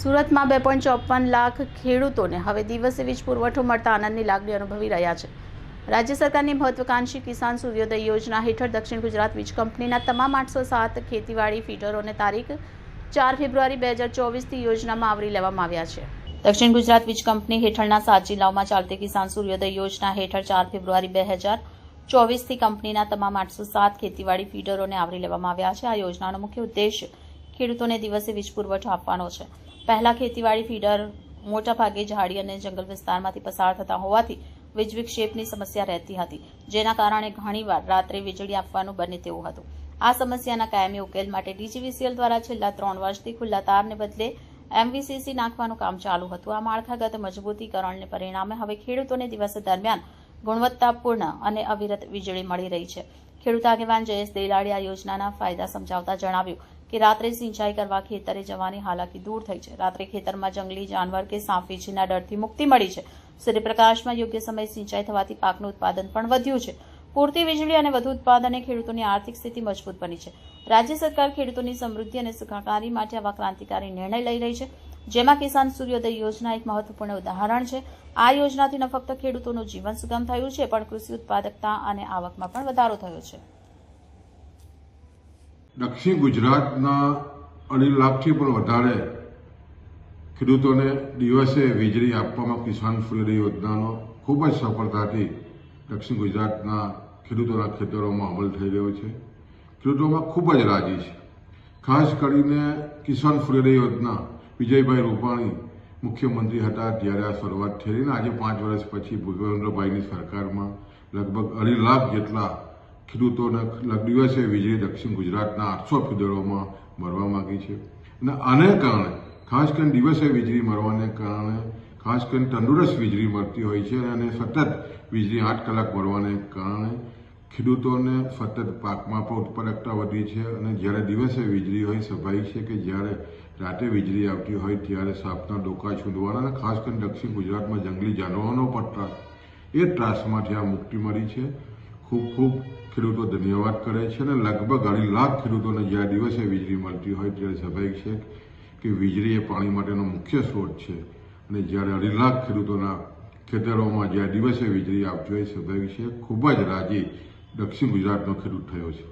સુરતમાં 2.54 લાખ ખેડૂતોને હવે દિવસે વીજ પુરવઠો મળતા આનંદની લાગણી અનુભવી રહ્યા છે। રાજ્ય સરકારની મહત્વાકાંક્ષી કિસાન સૂર્યોદય યોજના હેઠળ દક્ષિણ ગુજરાત વીજ કંપનીના તમામ 807 ખેતીવાડી ફીડરોને તારીખ 4 ફેબ્રુઆરી 2024થી યોજનામાં આવરી લેવામાં આવ્યા છે। દક્ષિણ ગુજરાત વીજ કંપની હેઠળના 7 જિલ્લાઓમાં ચાલતી કિસાન સૂર્યોદય યોજના હેઠળ 4 ફેબ્રુઆરી 2024થી કંપનીના તમામ 807 ખેતીવાડી ફીડરોને આવરી લેવામાં આવ્યા છે। આ યોજનાનો મુખ્ય ઉદ્દેશ ખેડૂતોને દિવસે વીજ પુરવઠો આપવાનો છે। પહેલા ખેતીવાડી ફીડર મોટાભાગે ઝાડી અને જંગલ વિસ્તારમાંથી પસાર થતા હોવાથી વીજ વિક્ષેપની સમસ્યા રહેતી હતી, જેના કારણે ઘણીવાર રાત્રે વીજળી આપવાનું બને તેવું હતું। આ સમસ્યાના કાયમી ઉકેલ માટે DGVCL દ્વારા છેલ્લા 3 વર્ષથી ખુલ્લા તારને બદલે MVCC નાખવાનું કામ ચાલુ હતું। આ માળખાગત મજબૂતીકરણને પરિણામે હવે ખેડૂતોને દિવસ દરમિયાન ગુણવત્તાપૂર્ણ અને અવિરત વીજળી મળી રહી છે। ખેડૂત આગેવાન જયેશ દેલાડી આ યોજનાના ફાયદા સમજાવતા જણાવ્યું કે રાત્રે સિંચાઈ કરવા ખેતરે જવાની હાલાકી દૂર થઈ છે। રાત્રે ખેતરમાં જંગલી જાનવર કે સાપ વીછીના ડરથી મુક્તિ મળી છે। સૂર્યપ્રકાશમાં યોગ્ય સમયે સિંચાઈ થવાથી પાકનું ઉત્પાદન પણ વધ્યું છે। પૂરતી વીજળી અને વધુ ઉત્પાદને ખેડૂતોની આર્થિક સ્થિતિ મજબૂત બની છે। રાજ્ય સરકાર ખેડૂતોની સમૃદ્ધિ અને સુખાકારી માટે આવા ક્રાંતિકારી નિર્ણય લઈ રહી છે, જેમાં કિસાન સૂર્યોદય યોજના એક મહત્વપૂર્ણ ઉદાહરણ છે। આ યોજનાથી ન ફક્ત ખેડૂતોનું જીવન સુગમ થયું છે, પણ કૃષિ ઉત્પાદકતા અને આવકમાં પણ વધારો થયો છે। દક્ષિણ ગુજરાતના 2.5 લાખથી પણ વધારે ખેડૂતોને દિવસે વીજળી આપવામાં કિસાન સૂર્યોદય યોજનાનો ખૂબ જ સફળતાથી દક્ષિણ ગુજરાતના ખેડૂતોના ખેતરોમાં અમલ થઈ રહ્યો છે। ખેડૂતોમાં ખૂબ જ રાજી છે। ખાસ કરીને કિસાન સૂર્યોદય યોજના વિજયભાઈ રૂપાણી મુખ્યમંત્રી હતા ત્યારે આ શરૂઆત થઈ અને આજે 5 વર્ષ પછી ભૂપેન્દ્રભાઈની સરકારમાં લગભગ 2.5 લાખ જેટલા ખેડૂતોને દિવસે વીજળી દક્ષિણ ગુજરાતના 800 ફીડરોમાં મળવા માંગી છે। અને આને કારણે ખાસ કરીને દિવસે વીજળી મળવાને કારણે ખાસ કરીને તંદુરસ્ત વીજળી મળતી હોય છે અને સતત વીજળી 8 કલાક મળવાને કારણે ખેડૂતોને સતત પાકમાં પણ ઉત્પાદકતા વધી છે। અને જ્યારે દિવસે વીજળી હોય સ્વાભાવિક છે કે જ્યારે રાતે વીજળી આવતી હોય ત્યારે સાપના ડોકા છૂંદવાના અને ખાસ કરીને દક્ષિણ ગુજરાતમાં જંગલી જાનવરોનો પણ ત્રાસ, એ ત્રાસમાંથી આ મુક્તિ મળી છે। ખૂબ ખૂબ ખેડૂતો ધન્યવાદ કરે છે અને લગભગ 2.5 લાખ ખેડૂતોને જ્યારે દિવસે વીજળી મળતી હોય ત્યારે સ્વાભાવિક છે કે વીજળી એ પાણી માટેનો મુખ્ય સ્ત્રોત છે અને જ્યારે 2.5 લાખ ખેડૂતોના ખેતરોમાં જ્યારે દિવસે વીજળી આપતી હોય સ્વાભાવિક છે ખૂબ જ રાજી દક્ષિણ ગુજરાતનો ખેડૂત થયો છે।